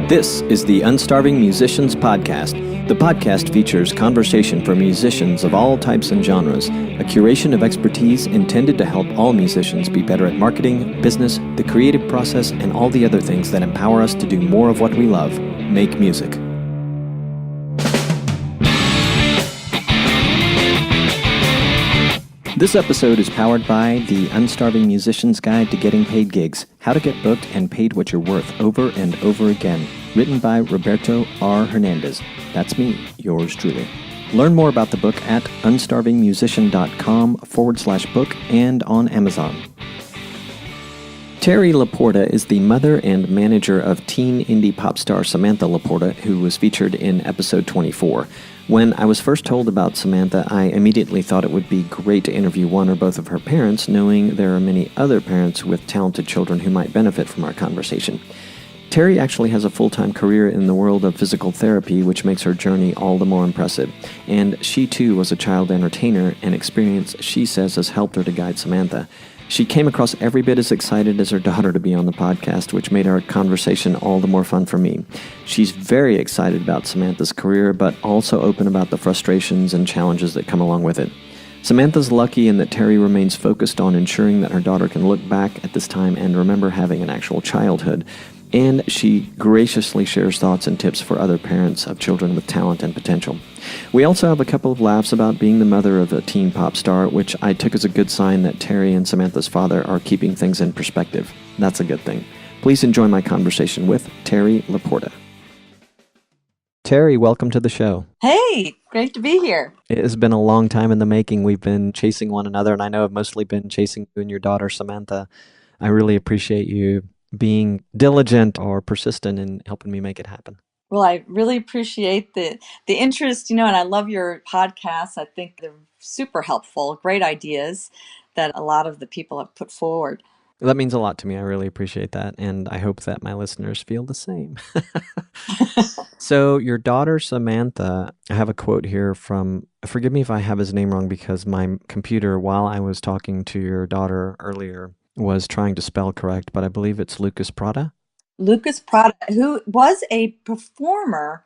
This is the Unstarving Musicians Podcast. The podcast features conversation for musicians of all types and genres, a curation of expertise intended to help all musicians be better at marketing, business, the creative process, and all the other things that empower us to do more of what we love, make music. This episode is powered by the Unstarving Musician's Guide to Getting Paid Gigs, How to Get Booked and Paid What You're Worth Over and Over Again, written by Roberto R. Hernandez. That's me, yours truly. Learn more about the book at unstarvingmusician.com/book and on Amazon. Terry LaPorta is the mother and manager of teen indie pop star Samantha LaPorta, who was featured in episode 24. When I was first told about Samantha, I immediately thought it would be great to interview one or both of her parents, knowing there are many other parents with talented children who might benefit from our conversation. Terry actually has a full-time career in the world of physical therapy, which makes her journey all the more impressive. And she too was a child entertainer, an experience she says has helped her to guide Samantha. She came across every bit as excited as her daughter to be on the podcast, which made our conversation all the more fun for me. She's very excited about Samantha's career, but also open about the frustrations and challenges that come along with it. Samantha's lucky in that Terry remains focused on ensuring that her daughter can look back at this time and remember having an actual childhood. And she graciously shares thoughts and tips for other parents of children with talent and potential. We also have a couple of laughs about being the mother of a teen pop star, which I took as a good sign that Terry and Samantha's father are keeping things in perspective. That's a good thing. Please enjoy my conversation with Terry LaPorta. Terry, welcome to the show. Hey, great to be here. It has been a long time in the making. We've been chasing one another, and I know I've mostly been chasing you and your daughter, Samantha. I really appreciate you being diligent or persistent in helping me make it happen. Well, I really appreciate the interest, and I love your podcasts. I think they're super helpful, great ideas that a lot of the people have put forward. That means a lot to me. I really appreciate that, and I hope that my listeners feel the same. So your daughter, Samantha, I have a quote here from, forgive me if I have his name wrong, because my computer, while I was talking to your daughter earlier, was trying to spell correct, but I believe it's Lucas Prada. Lucas Prada, who was a performer,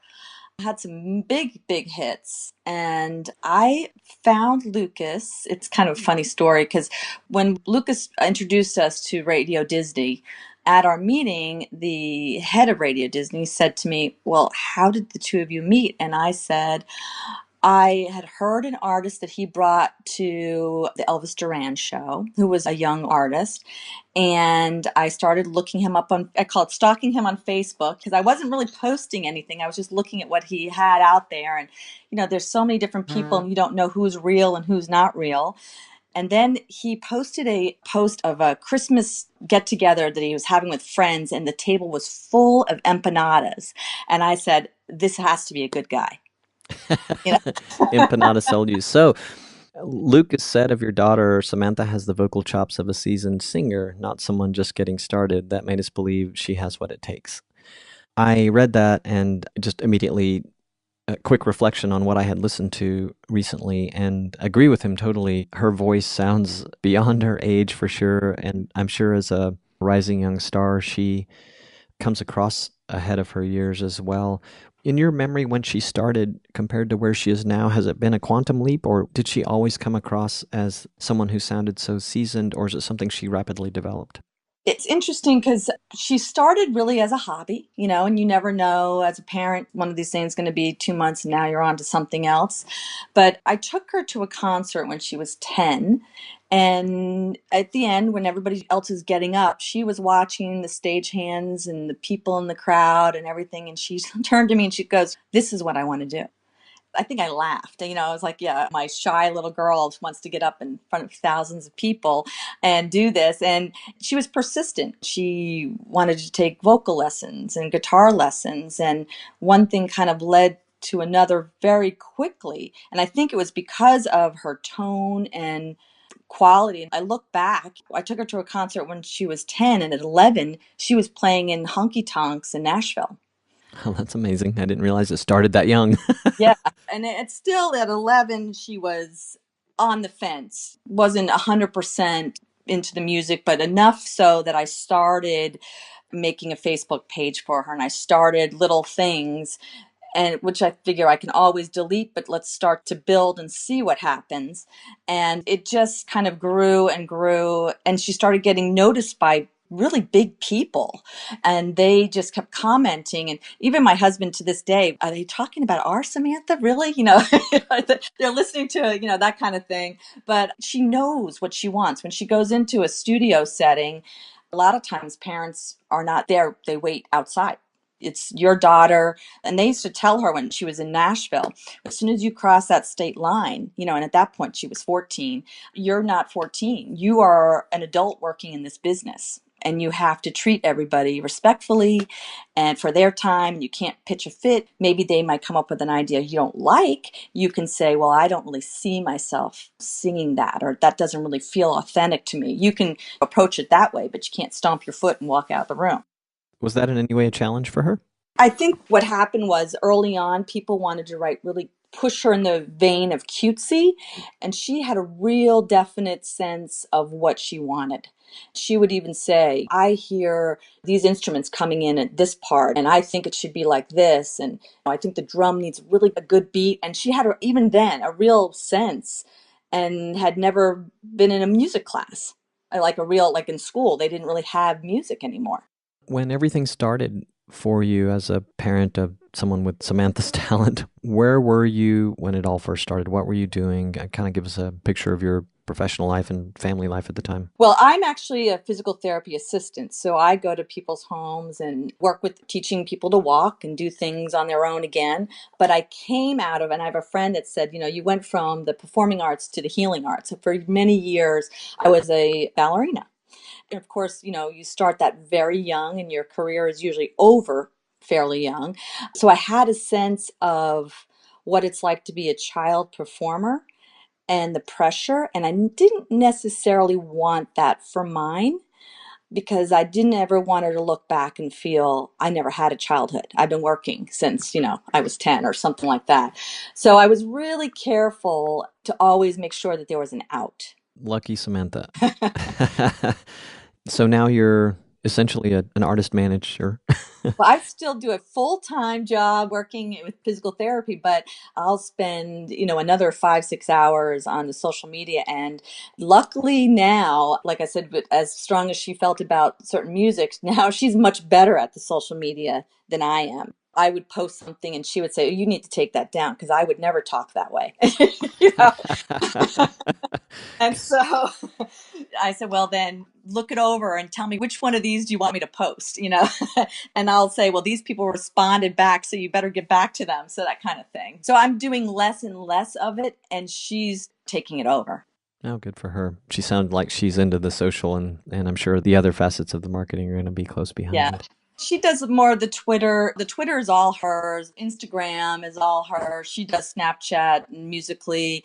had some big hits. And I found Lucas. It's kind of a funny story because when Lucas introduced us to Radio Disney, at our meeting, the head of Radio Disney said to me, "Well, how did the two of you meet?" And I said, I had heard an artist that he brought to the Elvis Duran show, who was a young artist. And I started looking him up I call it stalking him on Facebook, because I wasn't really posting anything. I was just looking at what he had out there. And, there's so many different people and you don't know who's real and who's not real. And then he posted a post of a Christmas get-together that he was having with friends, and the table was full of empanadas. And I said, this has to be a good guy. Empanada sold you. So Lucas said of your daughter, Samantha has the vocal chops of a seasoned singer, not someone just getting started. That made us believe she has what it takes. I read that and just immediately a quick reflection on what I had listened to recently and agree with him totally. Her voice sounds beyond her age for sure. And I'm sure as a rising young star, she comes across ahead of her years as well. In your memory, when she started compared to where she is now, has it been a quantum leap, or did she always come across as someone who sounded so seasoned, or is it something she rapidly developed? It's interesting because she started really as a hobby, and you never know as a parent, one of these things is going to be 2 months and now you're on to something else. But I took her to a concert when she was 10. And at the end, when everybody else is getting up, she was watching the stagehands and the people in the crowd and everything. And she turned to me and she goes, "This is what I want to do." I think I laughed. I was like, yeah, my shy little girl wants to get up in front of thousands of people and do this. And she was persistent. She wanted to take vocal lessons and guitar lessons. And one thing kind of led to another very quickly. And I think it was because of her tone and quality. I look back, I took her to a concert when she was 10, and at 11, she was playing in honky tonks in Nashville. Oh, that's amazing. I didn't realize it started that young. Yeah. And it's still at 11, she was on the fence, wasn't 100% into the music, but enough so that I started making a Facebook page for her, and I started little things, and which I figure I can always delete, but let's start to build and see what happens. And it just kind of grew and grew, and she started getting noticed by really big people, and they just kept commenting. And even my husband to this day, are they talking about our Samantha, really? They're listening to that kind of thing. But she knows what she wants when she goes into a studio setting. A lot of times parents are not there, they wait outside. It's your daughter. And they used to tell her when she was in Nashville, as soon as you cross that state line, and at that point she was 14, you're not 14. You are an adult working in this business. And you have to treat everybody respectfully and for their time. You can't pitch a fit. Maybe they might come up with an idea you don't like. You can say, well, I don't really see myself singing that, or that doesn't really feel authentic to me. You can approach it that way, but you can't stomp your foot and walk out the room. Was that in any way a challenge for her? I think what happened was early on, people wanted to really push her in the vein of cutesy, and she had a real definite sense of what she wanted. She would even say, I hear these instruments coming in at this part, and I think it should be like this, and I think the drum needs really a good beat. And she had, even then, a real sense, and had never been in a music class. Like in school, they didn't really have music anymore. When everything started for you as a parent of someone with Samantha's talent, where were you when it all first started? What were you doing? Kind of give us a picture of your professional life and family life at the time. Well, I'm actually a physical therapy assistant. So I go to people's homes and work with teaching people to walk and do things on their own again. But I came out of, and I have a friend that said, you went from the performing arts to the healing arts. So for many years, I was a ballerina. And of course, you start that very young and your career is usually over fairly young. So I had a sense of what it's like to be a child performer and the pressure. And I didn't necessarily want that for mine, because I didn't ever want her to look back and feel I never had a childhood. I've been working since, I was 10 or something like that. So I was really careful to always make sure that there was an out. Lucky Samantha. So now you're essentially an artist manager. Well, I still do a full-time job working with physical therapy, but I'll spend, another 5, 6 hours on the social media. And luckily now, like I said, but as strong as she felt about certain music, now she's much better at the social media than I am. I would post something and she would say, oh, you need to take that down, because I would never talk that way. you know? And so I said, well, then look it over and tell me which one of these do you want me to post, And I'll say, well, these people responded back, so you better get back to them. So that kind of thing. So I'm doing less and less of it, and she's taking it over. Oh, good for her. She sounded like she's into the social, and I'm sure the other facets of the marketing are going to be close behind. Yeah. She does more of the Twitter. The Twitter is all hers. Instagram is all her. She does Snapchat and Musically.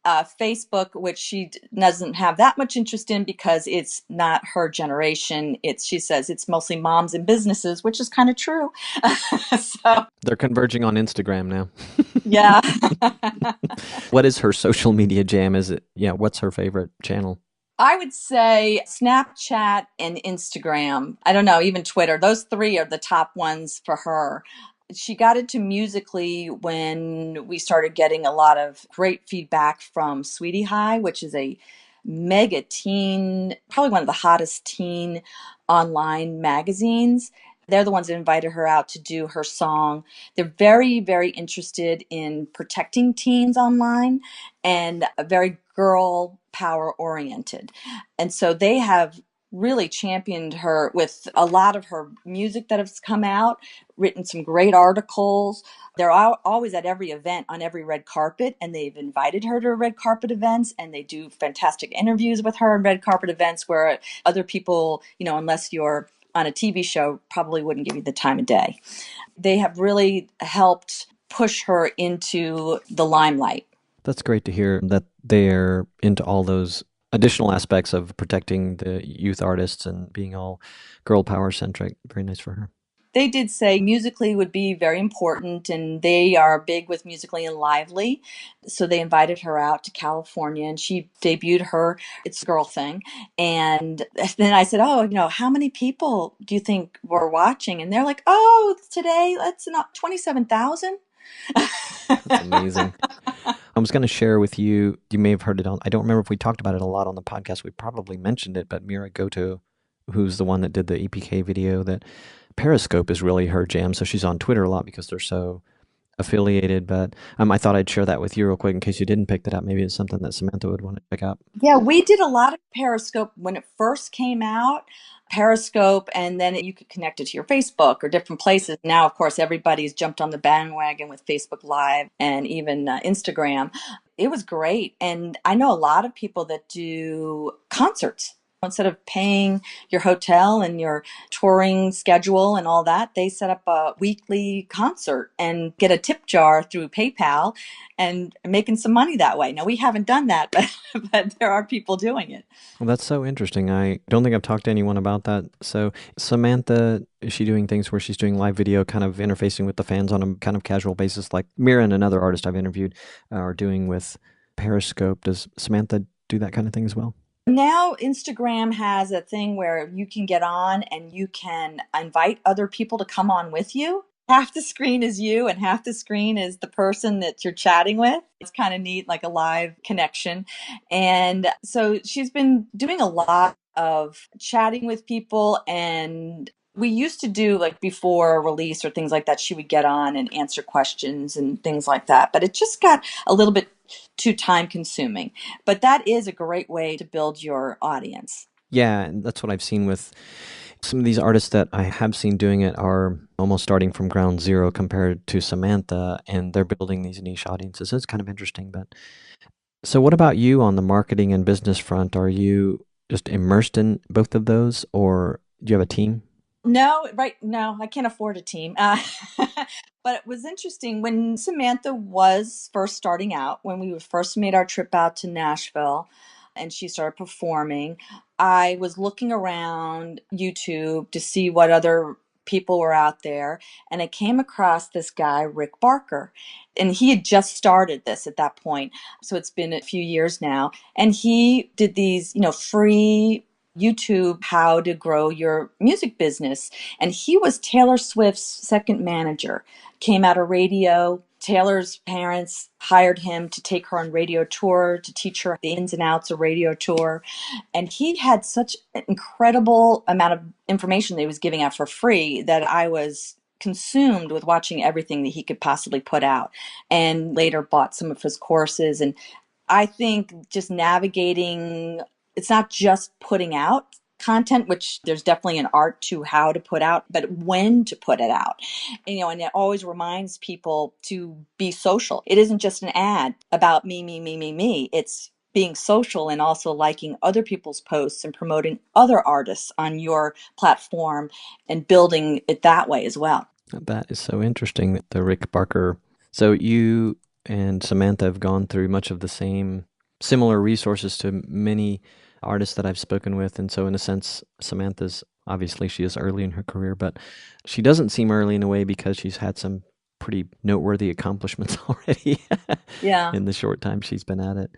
Facebook, which she doesn't have that much interest in because it's not her generation. She says it's mostly moms and businesses, which is kind of true. So they're converging on Instagram now. Yeah. What is her social media jam? What's her favorite channel? I would say Snapchat and Instagram. I don't know, even Twitter. Those three are the top ones for her. She got into Musically when we started getting a lot of great feedback from Sweetie High, which is a mega teen, probably one of the hottest teen online magazines. They're the ones that invited her out to do her song. They're very, very interested in protecting teens online and very girl power oriented. And so they have really championed her with a lot of her music that has come out, written some great articles. They're always at every event on every red carpet, and they've invited her to red carpet events, and they do fantastic interviews with her on red carpet events where other people, unless you're on a TV show, probably wouldn't give you the time of day. They have really helped push her into the limelight. That's great to hear that they're into all those additional aspects of protecting the youth artists and being all girl power centric. Very nice for her. They did say Musically would be very important, and they are big with Musically and Lively. So they invited her out to California, and she debuted her It's a Girl Thing. And then I said, oh, how many people do you think were watching? And they're like, oh, today, that's not 27,000. That's amazing. I was going to share with you, you may have heard it on, I don't remember if we talked about it a lot on the podcast. We probably mentioned it, but Mira Goto, who's the one that did the EPK video, that Periscope is really her jam. So she's on Twitter a lot because they're so affiliated. But I thought I'd share that with you real quick in case you didn't pick that up. Maybe it's something that Samantha would want to pick up. Yeah, we did a lot of Periscope when it first came out. Periscope, and then you could connect it to your Facebook or different places. Now, of course, everybody's jumped on the bandwagon with Facebook Live and even Instagram. It was great. And I know a lot of people that do concerts. Instead of paying your hotel and your touring schedule and all that, they set up a weekly concert and get a tip jar through PayPal and making some money that way. Now, we haven't done that, but there are people doing it. Well, that's so interesting. I don't think I've talked to anyone about that. So, Samantha, is she doing things where she's doing live video, kind of interfacing with the fans on a kind of casual basis, like Mira and another artist I've interviewed are doing with Periscope? Does Samantha do that kind of thing as well? Now, Instagram has a thing where you can get on and you can invite other people to come on with you. Half the screen is you and half the screen is the person that you're chatting with. It's kind of neat, like a live connection. And so she's been doing a lot of chatting with people, and we used to do, like, before a release or things like that, she would get on and answer questions and things like that. But it just got a little bit too time consuming. But that is a great way to build your audience. Yeah, and that's what I've seen with some of these artists that I have seen doing it are almost starting from ground zero compared to Samantha, and they're building these niche audiences. So it's kind of interesting. But so, what about you on the marketing and business front? Are you just immersed in both of those, or do you have a team? No, right. No, I can't afford a team. But it was interesting when Samantha was first starting out, when we first made our trip out to Nashville and she started performing. I was looking around YouTube to see what other people were out there. And I came across this guy, Rick Barker. And he had just started this at that point. So it's been a few years now. And he did these, free YouTube how to grow your music business. And he was Taylor Swift's second manager, came out of radio. Taylor's parents hired him to take her on radio tour, to teach her the ins and outs of radio tour. And he had such an incredible amount of information that he was giving out for free that I was consumed with watching everything that he could possibly put out, and later bought some of his courses. And I think just navigating, it's not just putting out content, which there's definitely an art to how to put out, but when to put it out. And it always reminds people to be social. It isn't just an ad about me, me, me, me, me. It's being social and also liking other people's posts and promoting other artists on your platform and building it that way as well. That is so interesting. The Rick Barker. So you and Samantha have gone through much of the same similar resources to many artists that I've spoken with. And so in a sense, Samantha's obviously she is early in her career, but she doesn't seem early in a way because she's had some pretty noteworthy accomplishments already Yeah. in the short time she's been at it.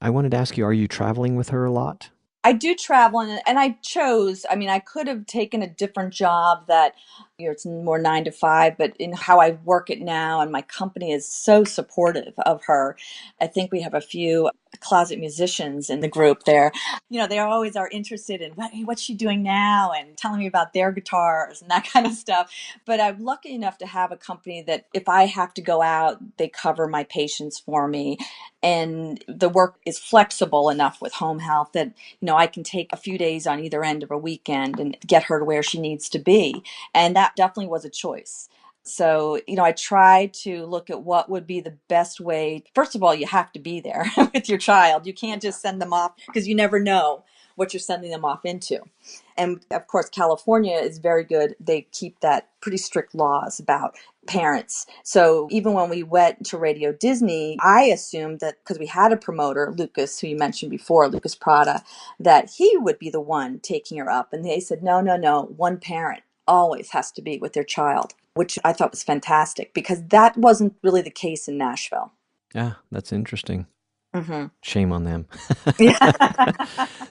I wanted to ask you, are you traveling with her a lot? I do travel, and I chose, I could have taken a different job that, it's more 9 to 5, but in how I work it now, and my company is so supportive of her. I think we have a few closet musicians in the group there. They always are interested in what's she doing now and telling me about their guitars and that kind of stuff. But I'm lucky enough to have a company that if I have to go out, they cover my patients for me. And the work is flexible enough with home health that, I can take a few days on either end of a weekend and get her to where she needs to be. And that definitely was a choice. So, I try to look at what would be the best way. First of all, you have to be there with your child. You can't just send them off because you never know what you're sending them off into. And of course, California is very good. They keep that pretty strict laws about parents. So even when we went to Radio Disney, I assumed that because we had a promoter, Lucas, who you mentioned before, Lucas Prada, that he would be the one taking her up. And they said, no, no, no, one parent. always has to be with their child, which I thought was fantastic because that wasn't really the case in Nashville. Yeah, that's interesting. Hmm. Shame on them. Yeah.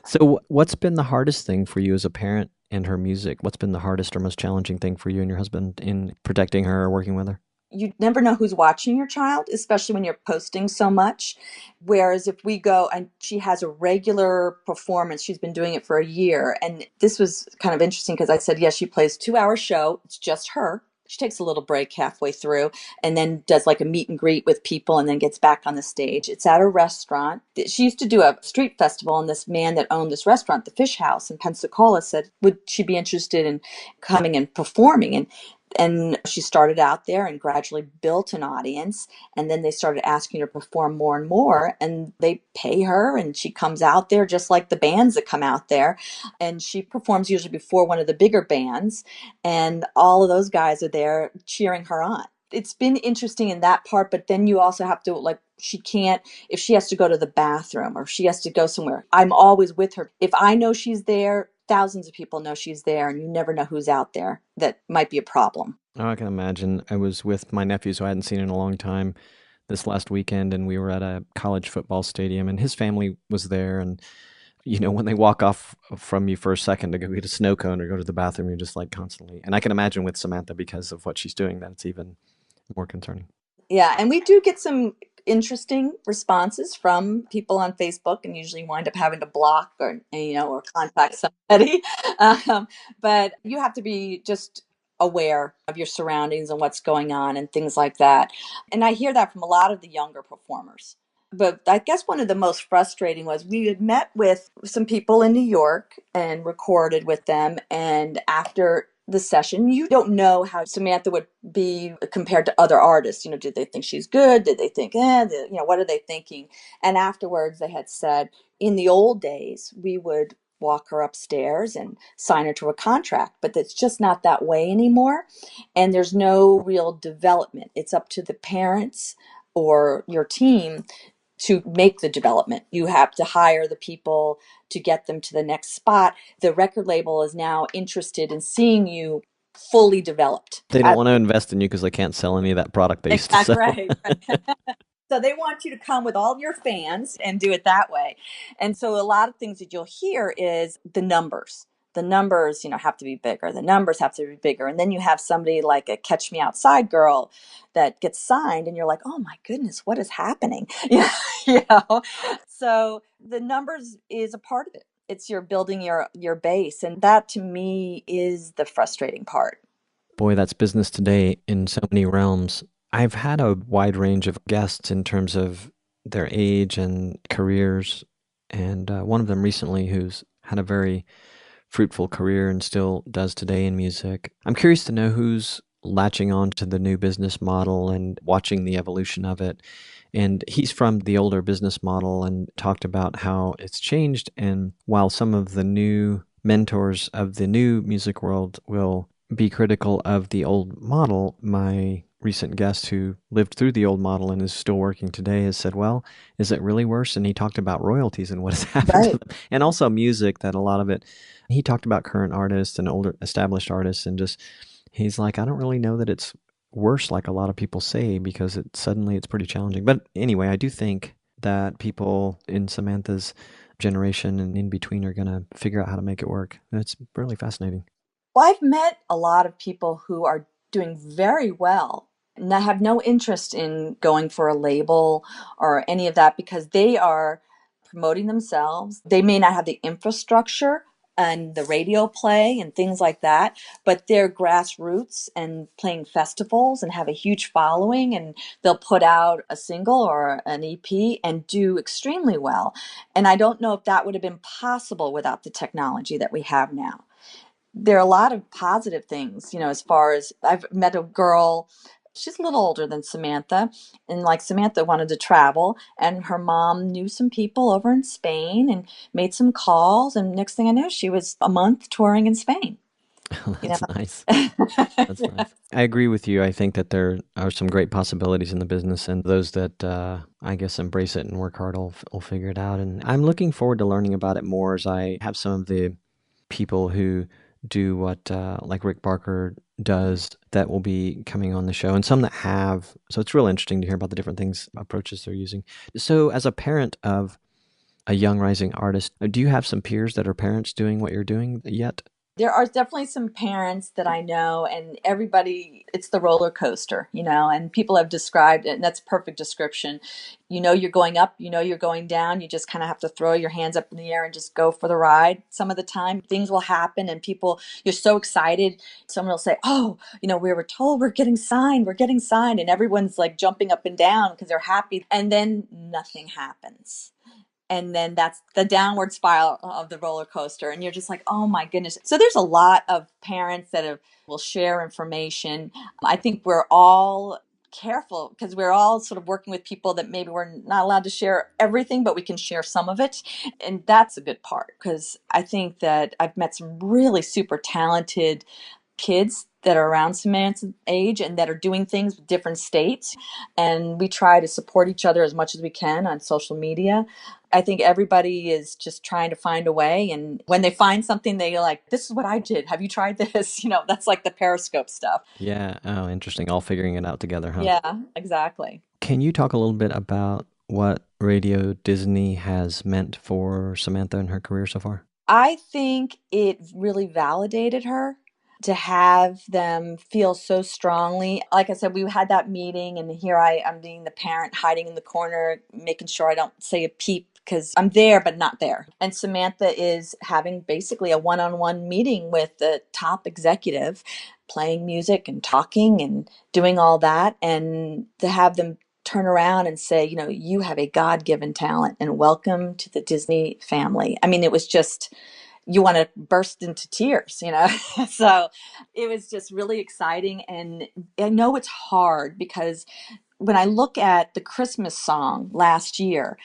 So, what's been the hardest thing for you as a parent in her music? What's been the hardest or most challenging thing for you and your husband in protecting her or working with her? You never know who's watching your child, especially when you're posting so much. Whereas if we go and she has a regular performance, she's been doing it for a year. And this was kind of interesting because I said, yes, she plays 2 hour show. It's just her. She takes a little break halfway through and then does like a meet and greet with people and then gets back on the stage. It's at a restaurant. She used to do a street festival, and this man that owned this restaurant, the Fish House in Pensacola, said, would she be interested in coming and performing? And she started out there and gradually built an audience. And then they started asking her to perform more and more. And they pay her, and she comes out there just like the bands that come out there. And she performs usually before one of the bigger bands. And all of those guys are there cheering her on. It's been interesting in that part. But then you also have to, like, she can't, if she has to go to the bathroom or if she has to go somewhere, I'm always with her. If I know she's there, thousands of people know she's there, and you never know who's out there that might be a problem. Oh, I can imagine. I was with my nephews who I hadn't seen in a long time this last weekend, and we were at a college football stadium, and his family was there. And, when they walk off from you for a second to go get a snow cone or go to the bathroom, you're just like constantly. And I can imagine with Samantha, because of what she's doing, that it's even more concerning. Yeah, and we do get some interesting responses from people on Facebook, and usually wind up having to block or contact somebody. Um, but you have to be just aware of your surroundings and what's going on and things like that. And I hear that from a lot of the younger performers. But I guess one of the most frustrating was we had met with some people in New York and recorded with them. And after the session, you don't know how Samantha would be compared to other artists. Did they think she's good? Did they think, what are they thinking? And afterwards, they had said, in the old days, we would walk her upstairs and sign her to a contract, but it's just not that way anymore. And there's no real development. It's up to the parents or your team to make the development. You have to hire the people to get them to the next spot. The record label is now interested in seeing you fully developed. They don't want to invest in you because they can't sell any of that product they used to Exactly sell. right. So they want you to come with all your fans and do it that way. And so a lot of things that you'll hear is the numbers. The numbers, have to be bigger. The numbers have to be bigger. And then you have somebody like a Catch Me Outside girl that gets signed, and you're like, oh my goodness, what is happening? you know. So the numbers is a part of it. It's you're building your base, and that to me is the frustrating part. Boy, that's business today in so many realms. I've had a wide range of guests in terms of their age and careers, and one of them recently who's had a very fruitful career and still does today in music. I'm curious to know who's latching on to the new business model and watching the evolution of it. And he's from the older business model and talked about how it's changed. And while some of the new mentors of the new music world will be critical of the old model, my recent guest who lived through the old model and is still working today has said, well, is it really worse? And he talked about royalties and what has happened to Right. them. And also music, that a lot of it, he talked about current artists and older established artists, and just, he's like, I don't really know that it's worse like a lot of people say, because it's pretty challenging. But anyway, I do think that people in Samantha's generation and in between are going to figure out how to make it work. And it's really fascinating. Well, I've met a lot of people who are doing very well and I have no interest in going for a label or any of that because they are promoting themselves. They may not have the infrastructure and the radio play and things like that, but they're grassroots and playing festivals and have a huge following, and they'll put out a single or an EP and do extremely well. And I don't know if that would have been possible without the technology that we have now. There are a lot of positive things, as far as I've met a girl, she's a little older than Samantha, and like Samantha wanted to travel, and her mom knew some people over in Spain and made some calls, and next thing I know, she was a month touring in Spain. That's nice. That's nice. I agree with you. I think that there are some great possibilities in the business, and those that I guess embrace it and work hard will figure it out. And I'm looking forward to learning about it more as I have some of the people who do what like Rick Barker does that will be coming on the show, and some that have. So it's real interesting to hear about the different things, approaches they're using. So as a parent of a young rising artist, do you have some peers that are parents doing what you're doing yet? There are definitely some parents that I know, and everybody, it's the roller coaster, and people have described it, and that's a perfect description. You're going up, you're going down. You just kind of have to throw your hands up in the air and just go for the ride. Some of the time, things will happen, and people, you're so excited. Someone will say, oh, we were told we're getting signed, we're getting signed. And everyone's like jumping up and down because they're happy. And then nothing happens, and then that's the downward spiral of the roller coaster, and you're just like, oh my goodness. So there's a lot of parents that will share information. I think we're all careful because we're all sort of working with people that maybe we're not allowed to share everything, but we can share some of it, and that's a good part, because I think that I've met some really super talented kids that are around Samantha's age and that are doing things with different states. And we try to support each other as much as we can on social media. I think everybody is just trying to find a way. And when they find something, they like, this is what I did. Have you tried this? That's like the Periscope stuff. Yeah. Oh, interesting. All figuring it out together, huh? Yeah, exactly. Can you talk a little bit about what Radio Disney has meant for Samantha in her career so far? I think it really validated her to have them feel so strongly. Like I said, we had that meeting, and here I am being the parent hiding in the corner, making sure I don't say a peep because I'm there but not there. And Samantha is having basically a one-on-one meeting with the top executive, playing music and talking and doing all that, and to have them turn around and say, you have a God-given talent and welcome to the Disney family. I mean, it was just, you want to burst into tears. So it was just really exciting. And I know it's hard because when I look at the Christmas song last year,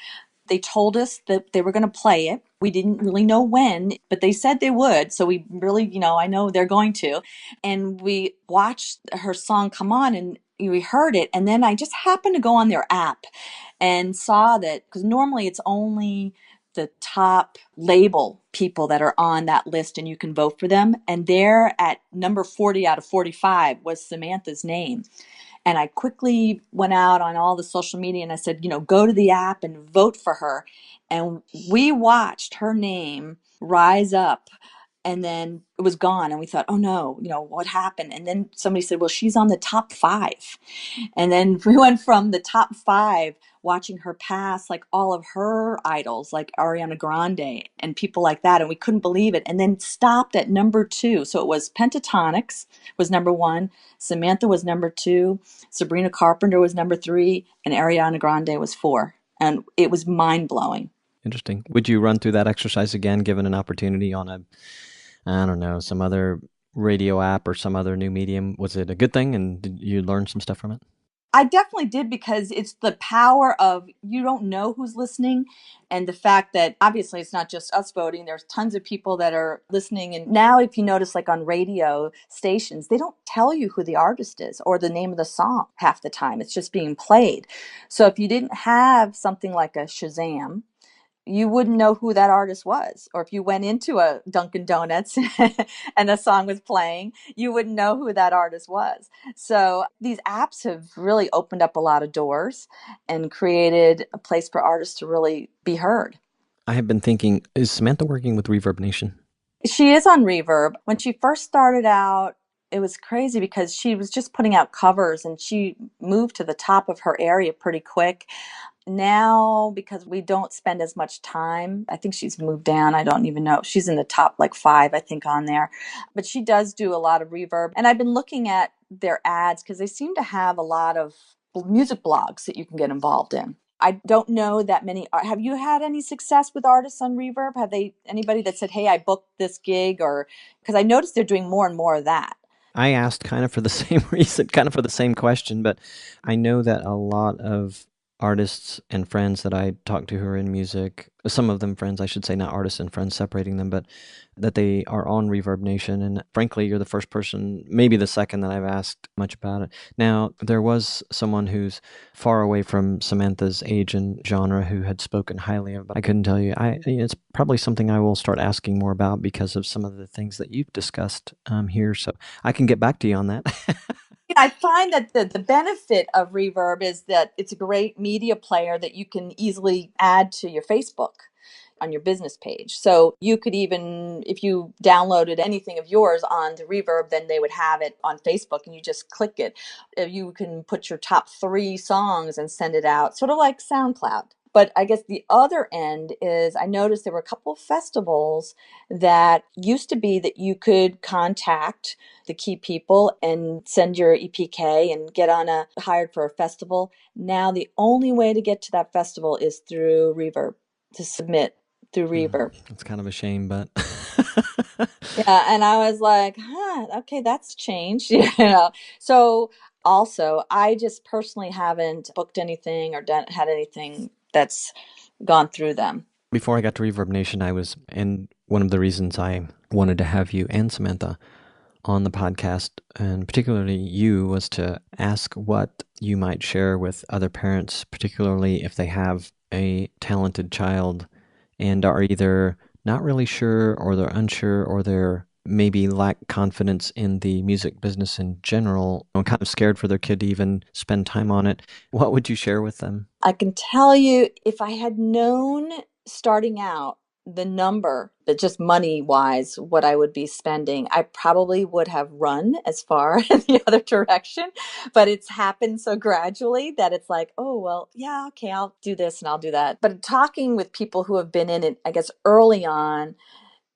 they told us that they were going to play it. We didn't really know when, but they said they would. So we really, I know they're going to. And we watched her song come on, and we heard it. And then I just happened to go on their app and saw that, because normally it's only the top label people that are on that list and you can vote for them. And they're at number 40 out of 45 was Samantha's name. And I quickly went out on all the social media and I said, go to the app and vote for her. And we watched her name rise up, and then it was gone. And we thought, oh no, what happened? And then somebody said, well, she's on the top 5. And then we went from the top 5, watching her pass like all of her idols, like Ariana Grande and people like that. And we couldn't believe it. And then stopped at number 2. So it was Pentatonics was number 1. Samantha was number 2. Sabrina Carpenter was number 3. And Ariana Grande was 4. And it was mind blowing. Interesting. Would you run through that exercise again, given an opportunity on I don't know, some other radio app or some other new medium? Was it a good thing, and did you learn some stuff from it? I definitely did, because it's the power of, you don't know who's listening, and the fact that obviously it's not just us voting. There's tons of people that are listening. And now if you notice, like on radio stations, they don't tell you who the artist is or the name of the song half the time. It's just being played. So if you didn't have something like a Shazam, you wouldn't know who that artist was. Or if you went into a Dunkin' Donuts and a song was playing, you wouldn't know who that artist was. So these apps have really opened up a lot of doors and created a place for artists to really be heard. I have been thinking, is Samantha working with Reverb Nation? She is on Reverb. When she first started out, it was crazy because she was just putting out covers, and she moved to the top of her area pretty quick. Now, because we don't spend as much time, I think she's moved down. I don't even know. She's in the top like 5, I think, on there. But she does do a lot of Reverb. And I've been looking at their ads because they seem to have a lot of music blogs that you can get involved in. I don't know that many. Have you had any success with artists on Reverb? Have they, anybody that said, hey, I booked this gig? Or because I noticed they're doing more and more of that. I asked kind of for the same reason, kind of for the same question, but I know that a lot of artists and friends that I talk to who are in music, some of them friends, I should say, not artists and friends, separating them, but that they are on Reverb Nation. And frankly, you're the first person, maybe the second, that I've asked much about it. Now, there was someone who's far away from Samantha's age and genre who had spoken highly of it. I couldn't tell you. It's probably something I will start asking more about because of some of the things that you've discussed here. So I can get back to you on that. I find that the benefit of Reverb is that it's a great media player that you can easily add to your Facebook on your business page. So you could even, if you downloaded anything of yours onto Reverb, then they would have it on Facebook and you just click it. You can put your top 3 songs and send it out, sort of like SoundCloud. But I guess the other end is I noticed there were a couple of festivals that used to be that you could contact the key people and send your EPK and get on hired for a festival. Now the only way to get to that festival is through Reverb, to submit through Reverb. It's kind of a shame, but Yeah, and I was like, okay, that's changed, So also, I just personally haven't booked anything or had anything that's gone through them. before I got to Reverb Nation, and one of the reasons I wanted to have you and Samantha on the podcast, and particularly you, was to ask what you might share with other parents, particularly if they have a talented child and are either not really sure, or they're unsure, or they're maybe lack confidence in the music business in general, and kind of scared for their kid to even spend time on it. What would you share with them? I can tell you, if I had known starting out the number, that just money wise, what I would be spending, I probably would have run as far in the other direction. But it's happened so gradually that it's like, oh, well, yeah, okay, I'll do this and I'll do that. But talking with people who have been in it, I guess early on,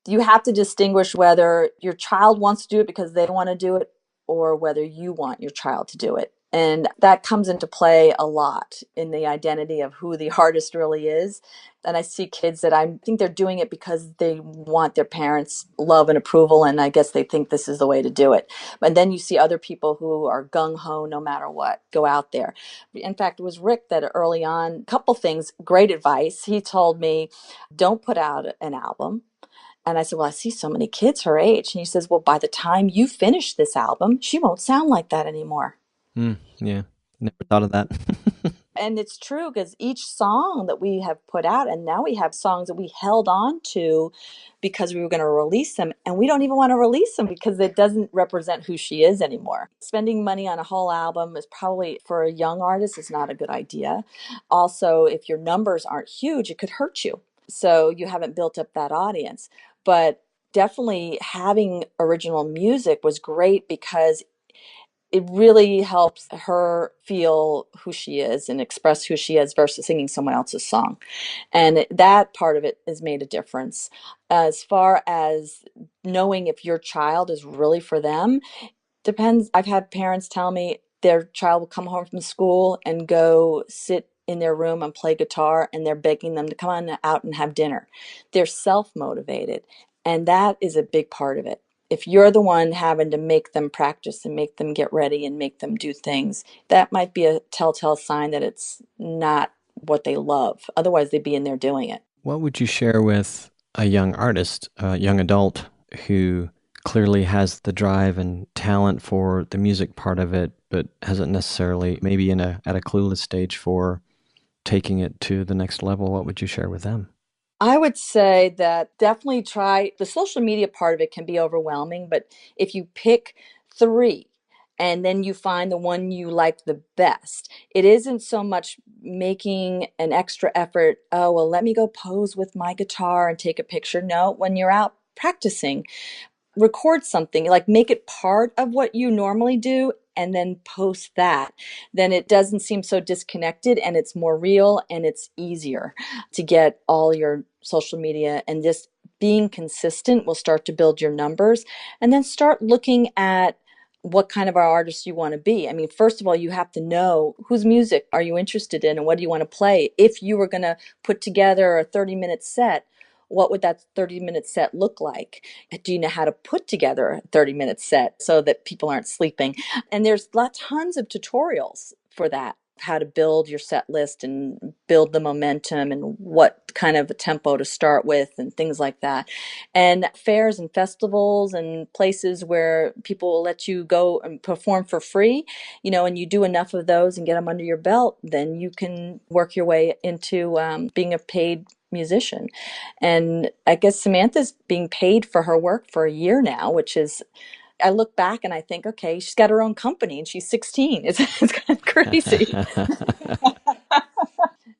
you have to distinguish whether your child wants to do it because they want to do it or whether you want your child to do it. And that comes into play a lot in the identity of who the artist really is. And I see kids that I think they're doing it because they want their parents' love and approval, and I guess they think this is the way to do it. And then you see other people who are gung-ho no matter what, go out there. In fact, it was Rick that early on, a couple things, great advice. He told me, don't put out an album. And I said, well, I see so many kids her age. And he says, well, by the time you finish this album, she won't sound like that anymore. Yeah, never thought of that. And it's true, because each song that we have put out, and now we have songs that we held on to because we were going to release them, and we don't even want to release them because it doesn't represent who she is anymore. Spending money on a whole album is probably, for a young artist, is not a good idea. Also, if your numbers aren't huge, it could hurt you. So you haven't built up that audience. But definitely having original music was great because it really helps her feel who she is and express who she is versus singing someone else's song. And that part of it has made a difference. As far as knowing if your child is really for them, depends. I've had parents tell me their child will come home from school and go sit in their room and play guitar, and they're begging them to come on out and have dinner. They're self-motivated, and that is a big part of it. If you're the one having to make them practice and make them get ready and make them do things, that might be a telltale sign that it's not what they love. Otherwise, they'd be in there doing it. What would you share with a young artist, a young adult who clearly has the drive and talent for the music part of it, but hasn't necessarily, maybe at a clueless stage for taking it to the next level? What would you share with them? I would say that definitely try the social media part of it can be overwhelming, but if you pick 3 and then you find the one you like the best, it isn't so much making an extra effort. Oh, well, let me go pose with my guitar and take a picture. No, when you're out practicing, record something, like make it part of what you normally do and then post that. Then it doesn't seem so disconnected and it's more real and it's easier to get all your social media, and just being consistent will start to build your numbers. And then start looking at what kind of artist you want to be. I mean, first of all, you have to know whose music are you interested in and what do you want to play. If you were going to put together a 30-minute set, what would that 30-minute set look like? Do you know how to put together a 30-minute set so that people aren't sleeping? And there's tons of tutorials for that. how to build your set list and build the momentum and what kind of a tempo to start with and things like that. And fairs and festivals and places where people will let you go and perform for free, and you do enough of those and get them under your belt, then you can work your way into being a paid musician. And I guess Samantha's being paid for her work for a year now, which is, I look back and I think, okay, she's got her own company and she's 16. It's kind of crazy.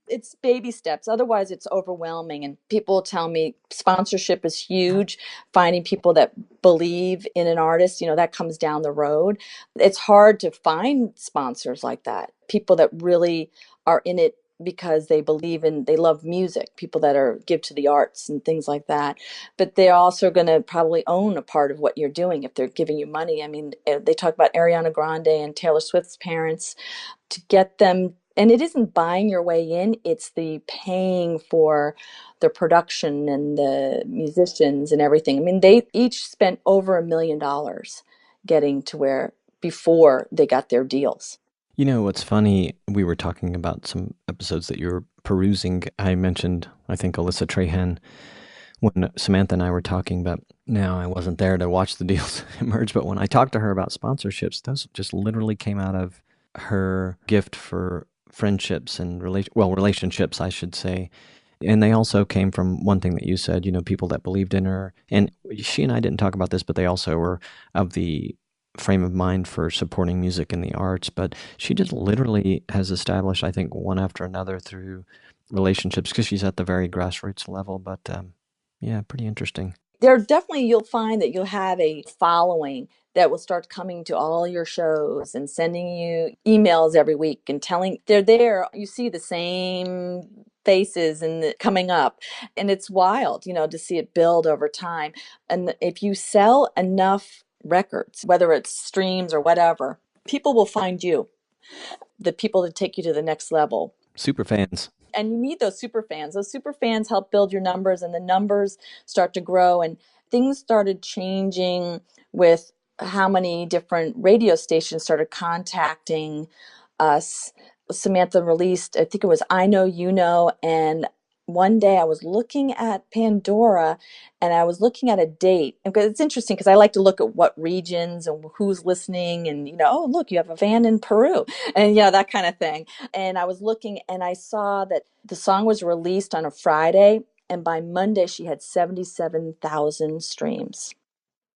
It's baby steps. Otherwise, it's overwhelming. And people tell me sponsorship is huge. Finding people that believe in an artist, that comes down the road. It's hard to find sponsors like that. People that really are in it because they believe in, they love music, people that are give to the arts and things like that. But they're also going to probably own a part of what you're doing if they're giving you money. I mean, they talk about Ariana Grande and Taylor Swift's parents to get them. And it isn't buying your way in, it's the paying for the production and the musicians and everything. I mean, they each spent over $1 million getting to where before they got their deals. You know what's funny? We were talking about some episodes that you were perusing. I mentioned, I think, Alyssa Trahan when Samantha and I were talking, but now I wasn't there to watch the deals emerge. But when I talked to her about sponsorships, those just literally came out of her gift for friendships and relationships, I should say. And they also came from one thing that you said, people that believed in her. And she and I didn't talk about this, but they also were of the frame of mind for supporting music and the arts. But she just literally has established, I think, one after another through relationships because she's at the very grassroots level. But yeah, pretty interesting. There definitely, you'll find that you'll have a following that will start coming to all your shows and sending you emails every week and telling they're there. You see the same faces and coming up, and it's wild, to see it build over time. And if you sell enough records, whether it's streams or whatever, people will find you, the people that take you to the next level. Super fans. And you need those super fans. Those super fans help build your numbers, and the numbers start to grow. And things started changing with how many different radio stations started contacting us. Samantha released, I think it was I Know You Know, and one day I was looking at Pandora and I was looking at a date. Because it's interesting because I like to look at what regions and who's listening and, oh, look, you have a fan in Peru and, that kind of thing. And I was looking and I saw that the song was released on a Friday. And by Monday, she had 77,000 streams.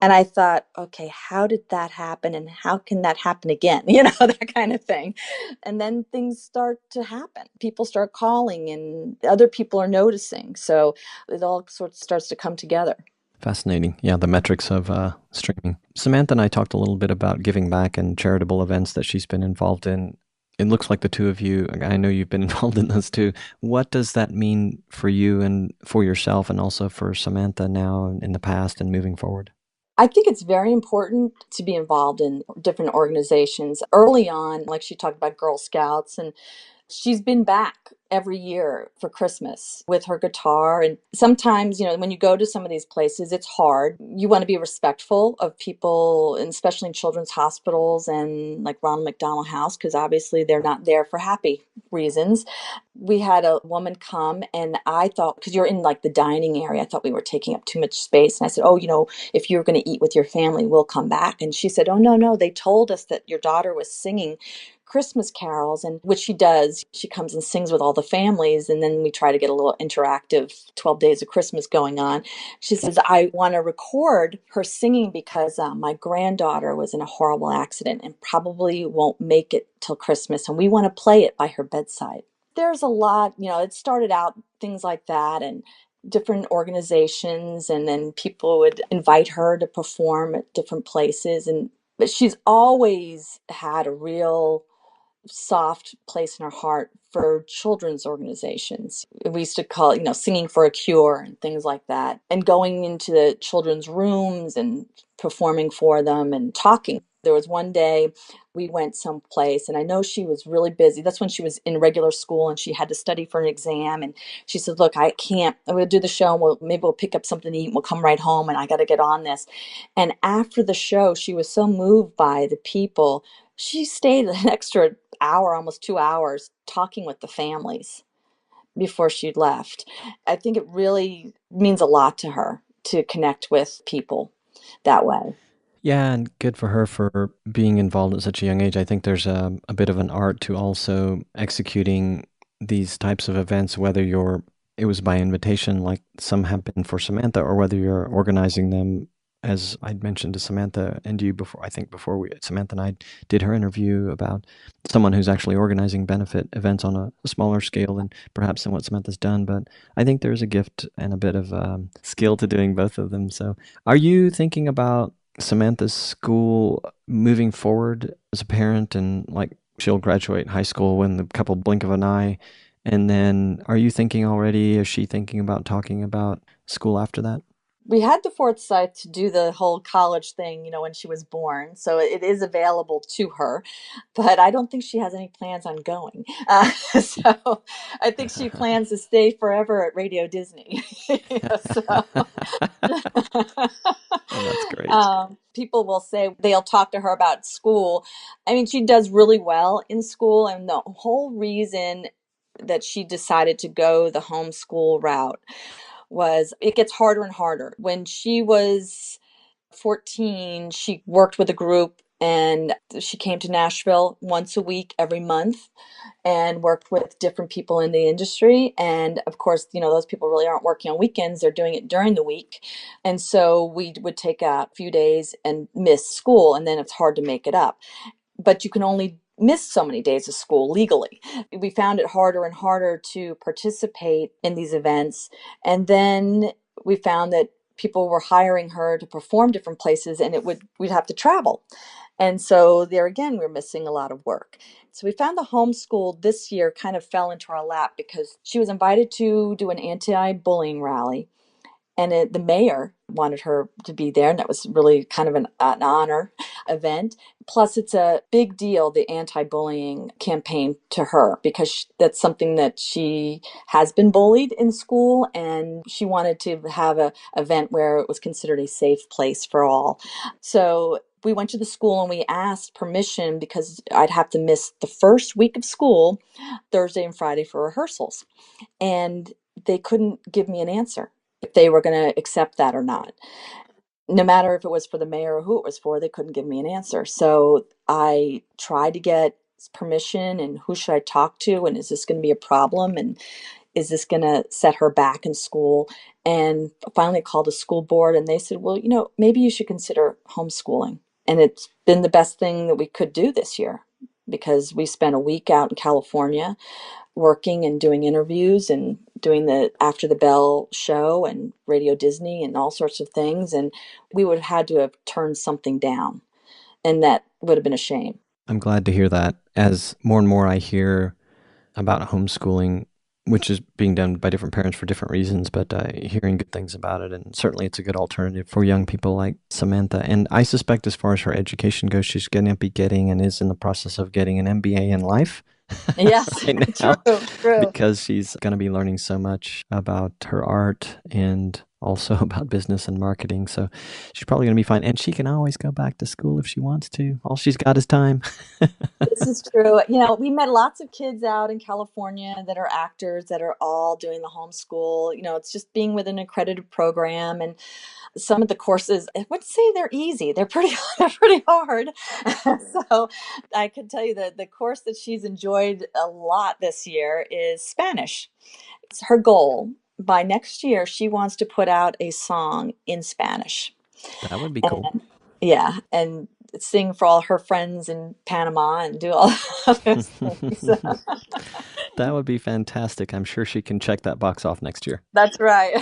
And I thought, okay, how did that happen? And how can that happen again? That kind of thing. And then things start to happen. People start calling and other people are noticing. So it all sort of starts to come together. Fascinating. Yeah, the metrics of streaming. Samantha and I talked a little bit about giving back and charitable events that she's been involved in. It looks like the two of you, I know you've been involved in those too. What does that mean for you and for yourself and also for Samantha now and in the past and moving forward? I think it's very important to be involved in different organizations. Early on, like she talked about Girl Scouts, and she's been back every year for Christmas with her guitar. And sometimes, when you go to some of these places, it's hard. You want to be respectful of people, and especially in children's hospitals and like Ronald McDonald House, because obviously they're not there for happy reasons. We had a woman come and I thought, because you're in like the dining area, I thought we were taking up too much space. And I said, oh, if you're going to eat with your family, we'll come back. And she said, oh, no, they told us that your daughter was singing Christmas carols, and which she does. She comes and sings with all the families, and then we try to get a little interactive 12 days of Christmas going on. She says, I want to record her singing because my granddaughter was in a horrible accident and probably won't make it till Christmas, and we want to play it by her bedside. There's a lot, it started out things like that, and different organizations, and then people would invite her to perform at different places. But she's always had a real soft place in her heart for children's organizations. We used to call it, Singing for a Cure and things like that. And going into the children's rooms and performing for them and talking. There was one day we went someplace and I know she was really busy. That's when she was in regular school and she had to study for an exam. And she said, look, I can't, I'm going to do the show and maybe we'll pick up something to eat and we'll come right home and I got to get on this. And after the show, she was so moved by the people. She stayed an extra hour, almost 2 hours, talking with the families before she left. I think it really means a lot to her to connect with people that way. Yeah, and good for her for being involved at such a young age. I think there's a bit of an art to also executing these types of events, whether it was by invitation, like some have been for Samantha, or whether you're organizing them, as I'd mentioned to Samantha and you before. I think before Samantha and I did her interview about someone who's actually organizing benefit events on a smaller scale than perhaps than what Samantha's done. But I think there's a gift and a bit of skill to doing both of them. So, are you thinking about Samantha's school moving forward as a parent, and like she'll graduate high school in the couple blink of an eye? And then are you thinking already, is she thinking about talking about school after that? We had the foresight to do the whole college thing, when she was born. So it is available to her, but I don't think she has any plans on going. So I think she plans to stay forever at Radio Disney. So Oh, that's great. people will say they'll talk to her about school. I mean, she does really well in school, and the whole reason that she decided to go the homeschool route was it gets harder and harder. When she was 14, she worked with a group, and she came to Nashville once a week every month and worked with different people in the industry. And of course, those people really aren't working on weekends, they're doing it during the week. And so we would take a few days and miss school, and then it's hard to make it up. But you can only miss so many days of school legally. We found it harder and harder to participate in these events. And then we found that people were hiring her to perform different places, and we'd have to travel. And so there again, we're missing a lot of work. So we found the homeschool this year kind of fell into our lap because she was invited to do an anti-bullying rally, and the mayor wanted her to be there, and that was really kind of an honor event. Plus, it's a big deal, the anti-bullying campaign, to her, because that's something that she has been bullied in school, and she wanted to have a event where it was considered a safe place for all. So we went to the school and we asked permission because I'd have to miss the first week of school, Thursday and Friday, for rehearsals. And they couldn't give me an answer if they were going to accept that or not. No matter if it was for the mayor or who it was for, they couldn't give me an answer. So I tried to get permission, and who should I talk to, and is this going to be a problem, and is this going to set her back in school? And finally called the school board, and they said, well, maybe you should consider homeschooling. And it's been the best thing that we could do this year, because we spent a week out in California working and doing interviews and doing the After the Bell show and Radio Disney and all sorts of things. And we would have had to have turned something down. And that would have been a shame. I'm glad to hear that. As more and more I hear about homeschooling, which is being done by different parents for different reasons, but hearing good things about it. And certainly it's a good alternative for young people like Samantha. And I suspect as far as her education goes, she's going to be getting and is in the process of getting an MBA in life. Yes, right now, true. because she's going to be learning so much about her art and also about business and marketing. So she's probably going to be fine. And she can always go back to school if she wants to. All she's got is time. This is true. We met lots of kids out in California that are actors that are all doing the homeschool. It's just being with an accredited program, and some of the courses, I would say they're easy. They're pretty they're pretty hard. So I can tell you that the course that she's enjoyed a lot this year is Spanish. It's her goal. By next year, she wants to put out a song in Spanish. That would be cool. And, yeah, and sing for all her friends in Panama and do all of those things. That would be fantastic. I'm sure she can check that box off next year. That's right.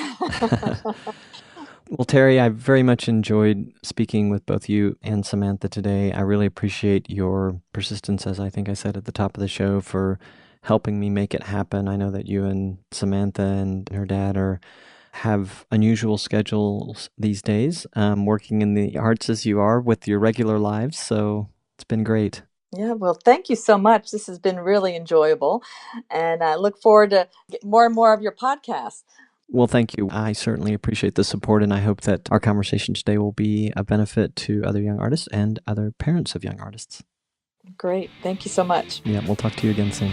Well, Terry, I very much enjoyed speaking with both you and Samantha today. I really appreciate your persistence, as I think I said at the top of the show, for helping me make it happen. I know that you and Samantha and her dad have unusual schedules these days, working in the arts as you are with your regular lives. So it's been great. Yeah, well, thank you so much. This has been really enjoyable, and I look forward to more and more of your podcasts. Well, thank you. I certainly appreciate the support, and I hope that our conversation today will be a benefit to other young artists and other parents of young artists. Great. Thank you so much. Yeah, we'll talk to you again soon.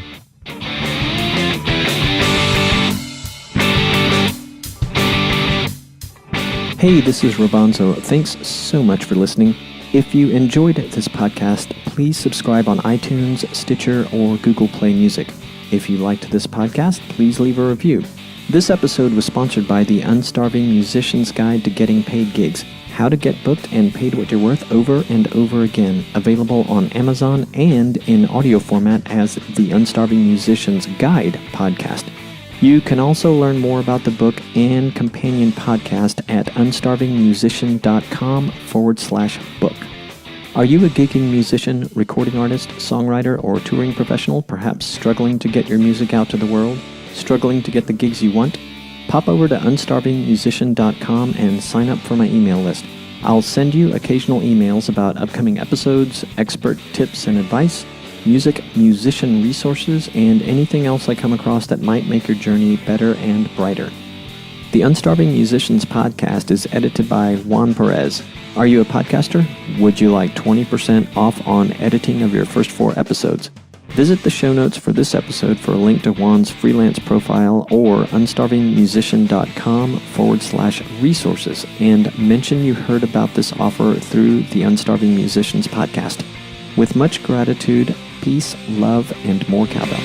Hey, this is Robonzo. Thanks so much for listening. If you enjoyed this podcast, please subscribe on iTunes, Stitcher, or Google Play Music. If you liked this podcast, please leave a review. This episode was sponsored by the Unstarving Musician's Guide to Getting Paid Gigs, How to Get Booked and Paid What You're Worth Over and Over Again, available on Amazon and in audio format as the Unstarving Musician's Guide podcast. You can also learn more about the book and companion podcast at unstarvingmusician.com/book. Are you a gigging musician, recording artist, songwriter, or touring professional, perhaps struggling to get your music out to the world? Struggling to get the gigs you want? Pop over to unstarvingmusician.com and sign up for my email list. I'll send you occasional emails about upcoming episodes, expert tips and advice, music, musician resources, and anything else I come across that might make your journey better and brighter. The Unstarving Musicians podcast is edited by Juan Perez. Are you a podcaster? Would you like 20% off on editing of your first 4 episodes? Visit the show notes for this episode for a link to Juan's freelance profile or unstarvingmusician.com/resources and mention you heard about this offer through the Unstarving Musicians podcast. With much gratitude, peace, love, and more cowbell.